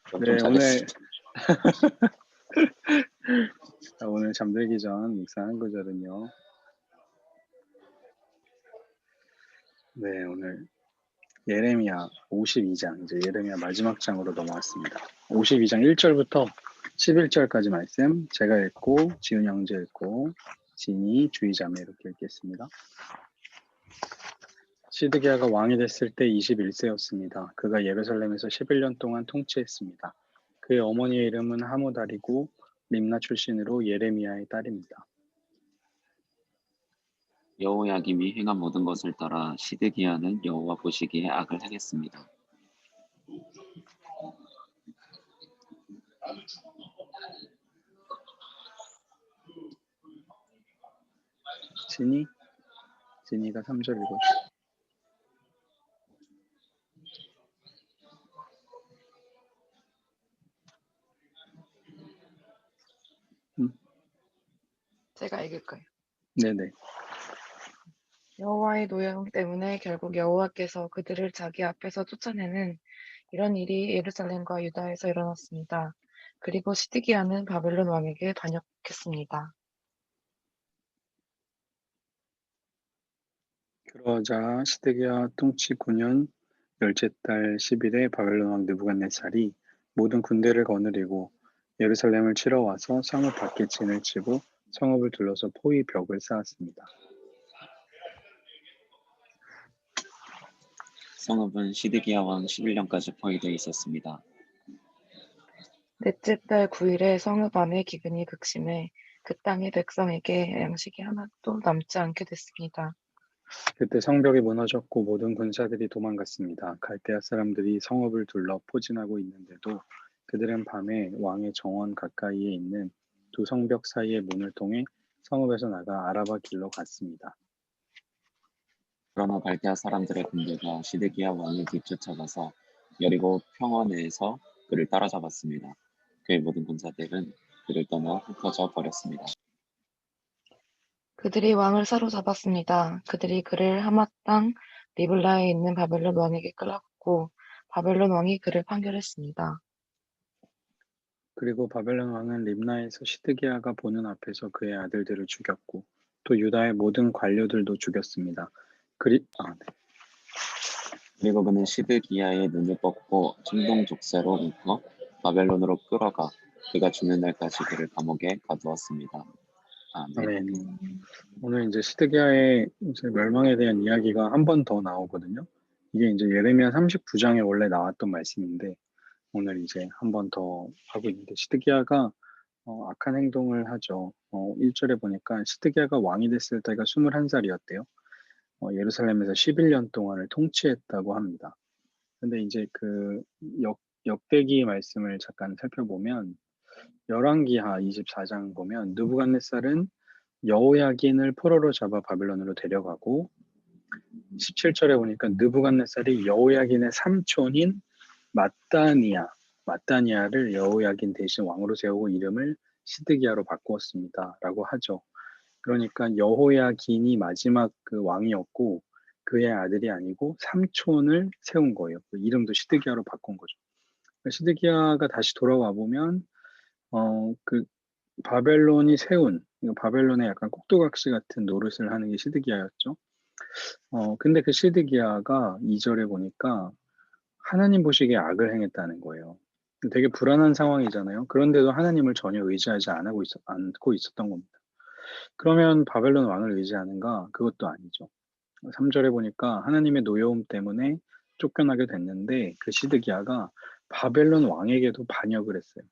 그럼 좀 네, 잘했어. 오늘 잠들기 전 묵상한 구절은요. 네, 오늘 예레미야 52장, 이제 예레미야 마지막 장으로 넘어왔습니다. 52장 1절부터 11절까지 말씀, 제가 읽고, 지훈 형제 읽고, 진이 주의자매 이렇게 읽겠습니다. 시드기야가 왕이 됐을 때 21세였습니다. 그가 예루살렘에서 11년 동안 통치했습니다. 그의 어머니의 이름은 하무달이고 림나 출신으로 예레미야의 딸입니다. 여호야김이 행한 모든 것을 따라 시드기야는 여호와 보시기에 악을 행했습니다. 진이가 3절 읽어주세요. 제가 읽을까요? 네네. 여호와의 노여움 때문에 결국 여호와께서 그들을 자기 앞에서 쫓아내는 이런 일이 예루살렘과 유다에서 일어났습니다. 그리고 시드기야는 바벨론 왕에게 반역했습니다. 그러자 시드기야 통치 9년 열째 달 10일에 바벨론 왕 느부갓네살이 모든 군대를 거느리고 예루살렘을 치러 와서 성읍 밖에 진을 치고 성읍을 둘러서 포위 벽을 쌓았습니다. 성읍은 시드기야 왕 11년까지 포위되어 있었습니다. 넷째 달 9일에 성읍 안에 기근이 극심해 그 땅의 백성에게 양식이 하나도 남지 않게 됐습니다. 그때 성벽이 무너졌고 모든 군사들이 도망갔습니다. 갈대아 사람들이 성읍을 둘러 포진하고 있는데도 그들은 밤에 왕의 정원 가까이에 있는 두 성벽 사이의 문을 통해 성읍에서 나가 아라바 길로 갔습니다. 그러나 갈대아 사람들의 군대가 시드기야 왕을 뒤쫓아가서 여리고 평원에서 그를 따라잡았습니다. 그의 모든 군사들은 그를 떠나 흩어져 버렸습니다. 그들이 왕을 사로잡았습니다. 그들이 그를 하맛 땅 리블라에 있는 바벨론 왕에게 끌어갔고 바벨론 왕이 그를 판결했습니다. 그리고 바벨론 왕은 립나에서 시드기야가 보는 앞에서 그의 아들들을 죽였고 또 유다의 모든 관료들도 죽였습니다. 네. 그리고 그는 시드기야의 눈을 뻗고 충동족쇄로 묶어 바벨론으로 끌어가 그가 죽는 날까지 그를 감옥에 가두었습니다. 아멘. 아멘. 오늘 이제 시드기야의 이제 멸망에 대한 이야기가 한 번 더 나오거든요. 이게 이제 예레미야 39장에 원래 나왔던 말씀인데 오늘 이제 한 번 더 하고 있는데 시드기야가 악한 행동을 하죠. 1절에 보니까 시드기야가 왕이 됐을 때가 21살이었대요. 예루살렘에서 11년 동안을 통치했다고 합니다. 근데 이제 그 역대기 말씀을 잠깐 살펴보면 열왕기하 24장 보면 느부갓네살은 여호야긴을 포로로 잡아 바벨론으로 데려가고 17절에 보니까 느부갓네살이 여호야긴의 삼촌인 마따니아를 여호야긴 대신 왕으로 세우고 이름을 시드기야로 바꾸었습니다. 라고 하죠. 그러니까 여호야긴이 마지막 그 왕이었고 그의 아들이 아니고 삼촌을 세운 거예요. 그 이름도 시드기야로 바꾼 거죠. 시드기야가 다시 돌아와 보면 그 바벨론이 세운 바벨론의 약간 꼭두각시 같은 노릇을 하는 게 시드기야였죠. 근데 그 시드기야가 2절에 보니까 하나님 보시기에 악을 행했다는 거예요. 되게 불안한 상황이잖아요. 그런데도 하나님을 전혀 의지하지 않고 있었던 겁니다. 그러면 바벨론 왕을 의지하는가? 그것도 아니죠. 3절에 보니까 하나님의 노여움 때문에 쫓겨나게 됐는데 그 시드기야가 바벨론 왕에게도 반역을 했어요.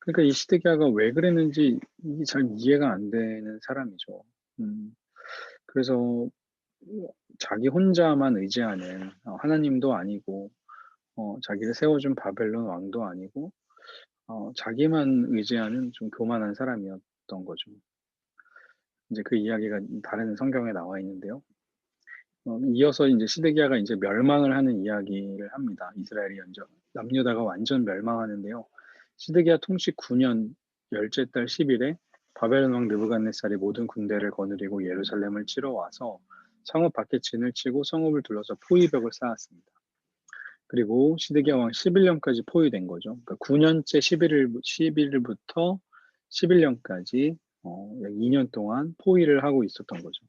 그러니까 이 시드기야가 왜 그랬는지 잘 이해가 안 되는 사람이죠. 그래서 자기 혼자만 의지하는 하나님도 아니고 자기를 세워준 바벨론 왕도 아니고 자기만 의지하는 좀 교만한 사람이었던 거죠. 이제 그 이야기가 다른 성경에 나와 있는데요. 이어서 이제 시드기야가 이제 멸망을 하는 이야기를 합니다. 이스라엘이 남유다가 완전 멸망하는데요. 시드기야 통치 9년 열째 달 10일에 바벨론 왕 느부갓네살이 모든 군대를 거느리고 예루살렘을 치러 와서 성읍 밖에 진을 치고 성읍을 둘러서 포위벽을 쌓았습니다. 그리고 시드기야 왕 11년까지 포위된 거죠. 그러니까 9년째 11일부터 11년까지 약 2년 동안 포위를 하고 있었던 거죠.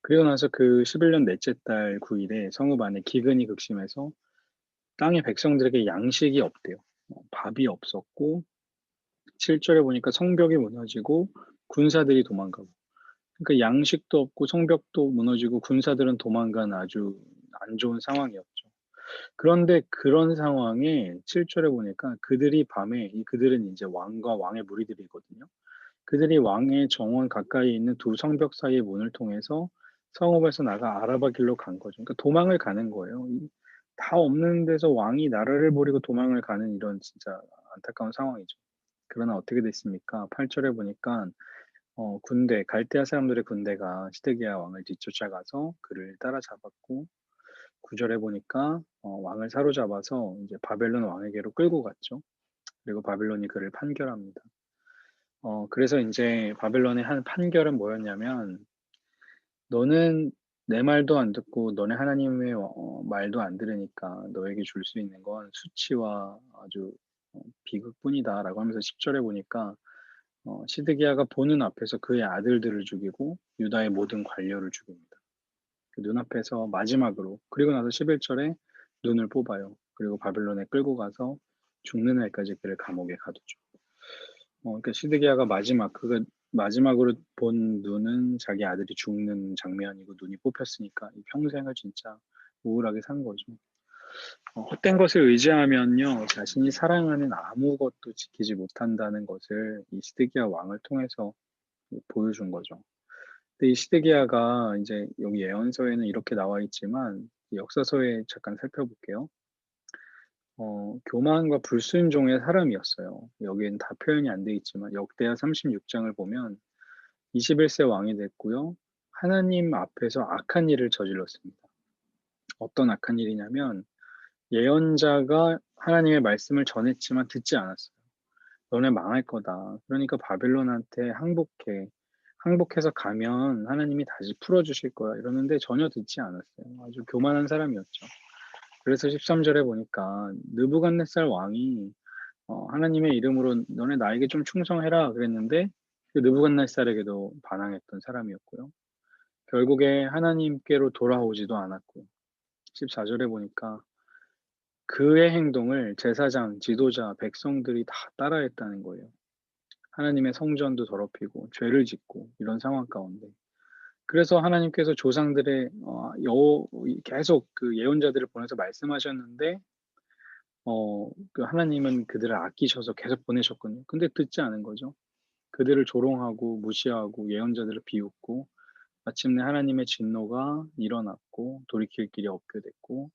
그리고 나서 그 11년 넷째 달 9일에 성읍 안에 기근이 극심해서 땅의 백성들에게 양식이 없대요. 밥이 없었고 7절에 보니까 성벽이 무너지고 군사들이 도망가고, 그러니까 양식도 없고 성벽도 무너지고 군사들은 도망간 아주 안 좋은 상황이었죠. 그런데 그런 상황에 7절에 보니까 그들이 밤에, 그들은 이제 왕과 왕의 무리들이거든요. 그들이 왕의 정원 가까이 있는 두 성벽 사이의 문을 통해서 성읍에서 나가 아라바 길로 간 거죠. 그러니까 도망을 가는 거예요. 다 없는 데서 왕이 나라를 버리고 도망을 가는 이런 진짜 안타까운 상황이죠. 그러나 어떻게 됐습니까? 8절에 보니까 군대, 갈대아 사람들의 군대가 시드기야 왕을 뒤쫓아가서 그를 따라잡았고, 9절에 보니까 왕을 사로잡아서 이제 바벨론 왕에게로 끌고 갔죠. 그리고 바벨론이 그를 판결합니다. 그래서 이제 바벨론의 한 판결은 뭐였냐면, 너는 내 말도 안 듣고 너네 하나님의 말도 안 들으니까 너에게 줄 수 있는 건 수치와 아주 비극뿐이다라고 하면서 10절에 보니까 시드기야가 보는 앞에서 그의 아들들을 죽이고 유다의 모든 관료를 죽입니다. 그 눈앞에서 마지막으로, 그리고 나서 11절에 눈을 뽑아요. 그리고 바벨론에 끌고 가서 죽는 날까지 그를 감옥에 가두죠. 그러니까 시드기야가 마지막으로 본 눈은 자기 아들이 죽는 장면이고, 눈이 뽑혔으니까 이 평생을 진짜 우울하게 산 거죠. 헛된 것을 의지하면요, 자신이 사랑하는 아무것도 지키지 못한다는 것을 이 시드기야 왕을 통해서 보여준 거죠. 근데 이 시드기야가 이제 여기 예언서에는 이렇게 나와 있지만 역사서에 잠깐 살펴볼게요. 교만과 불순종의 사람이었어요. 여기엔 다 표현이 안 돼 있지만 역대하 36장을 보면 21세 왕이 됐고요. 하나님 앞에서 악한 일을 저질렀습니다. 어떤 악한 일이냐면, 예언자가 하나님의 말씀을 전했지만 듣지 않았어요. 너네 망할 거다. 그러니까 바벨론한테 항복해. 항복해서 가면 하나님이 다시 풀어주실 거야. 이러는데 전혀 듣지 않았어요. 아주 교만한 사람이었죠. 그래서 13절에 보니까 느부갓네살 왕이 하나님의 이름으로 너네 나에게 좀 충성해라 그랬는데, 그 느부갓네살에게도 반항했던 사람이었고요. 결국에 하나님께로 돌아오지도 않았고, 14절에 보니까 그의 행동을 제사장, 지도자, 백성들이 다 따라했다는 거예요. 하나님의 성전도 더럽히고 죄를 짓고 이런 상황 가운데, 그래서 하나님께서 조상들의 계속 그 예언자들을 보내서 말씀하셨는데, 그 하나님은 그들을 아끼셔서 계속 보내셨거든요. 근데 듣지 않은 거죠. 그들을 조롱하고 무시하고 예언자들을 비웃고, 마침내 하나님의 진노가 일어났고 돌이킬 길이 없게 됐고,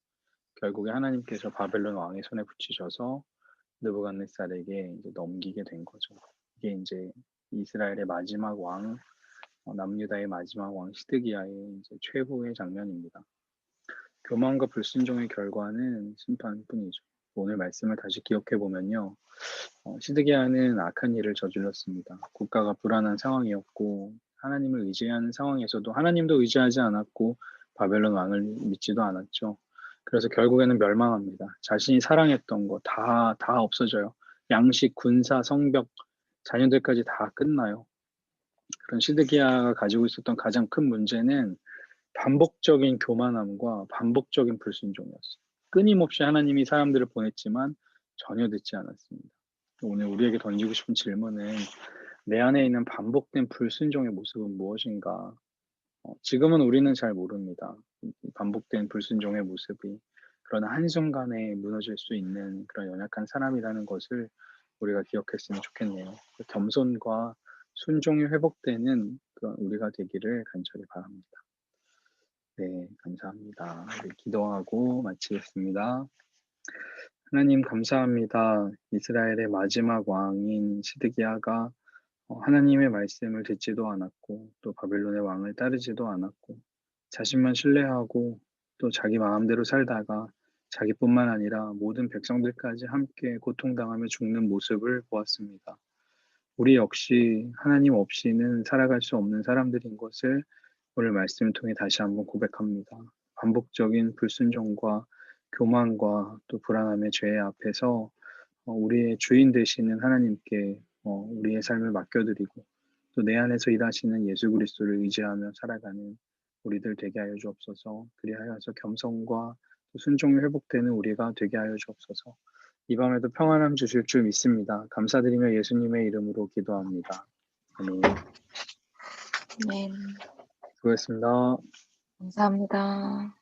결국에 하나님께서 바벨론 왕의 손에 붙이셔서 느부갓네살에게 이제 넘기게 된 거죠. 이게 이제 이스라엘의 마지막 왕, 남유다의 마지막 왕 시드기야의 이제 최후의 장면입니다. 교만과 불순종의 결과는 심판뿐이죠. 오늘 말씀을 다시 기억해 보면요, 시드기야는 악한 일을 저질렀습니다. 국가가 불안한 상황이었고, 하나님을 의지하는 상황에서도 하나님도 의지하지 않았고 바벨론 왕을 믿지도 않았죠. 그래서 결국에는 멸망합니다. 자신이 사랑했던 거 다 없어져요. 양식, 군사, 성벽, 자녀들까지 다 끝나요. 그런 시드기야가 가지고 있었던 가장 큰 문제는 반복적인 교만함과 반복적인 불순종이었어요. 끊임없이 하나님이 사람들을 보냈지만 전혀 듣지 않았습니다. 오늘 우리에게 던지고 싶은 질문은, 내 안에 있는 반복된 불순종의 모습은 무엇인가? 지금은 우리는 잘 모릅니다. 반복된 불순종의 모습이. 그러나 한순간에 무너질 수 있는 그런 연약한 사람이라는 것을 우리가 기억했으면 좋겠네요. 겸손과 순종이 회복되는 그런 우리가 되기를 간절히 바랍니다. 네, 감사합니다. 네, 기도하고 마치겠습니다. 하나님 감사합니다. 이스라엘의 마지막 왕인 시드기야가 하나님의 말씀을 듣지도 않았고, 또 바벨론의 왕을 따르지도 않았고, 자신만 신뢰하고 또 자기 마음대로 살다가 자기뿐만 아니라 모든 백성들까지 함께 고통당하며 죽는 모습을 보았습니다. 우리 역시 하나님 없이는 살아갈 수 없는 사람들인 것을 오늘 말씀을 통해 다시 한번 고백합니다. 반복적인 불순종과 교만과 또 불안함의 죄 앞에서 우리의 주인 되시는 하나님께 우리의 삶을 맡겨드리고 또 내 안에서 일하시는 예수 그리스도를 의지하며 살아가는 우리들 되게 하여 주옵소서. 그리하여서 겸손과 또 순종이 회복되는 우리가 되게 하여 주옵소서. 이 밤에도 평안함 주실 줄 믿습니다. 감사드리며 예수님의 이름으로 기도합니다. 아멘. 네, 수고했습니다. 감사합니다.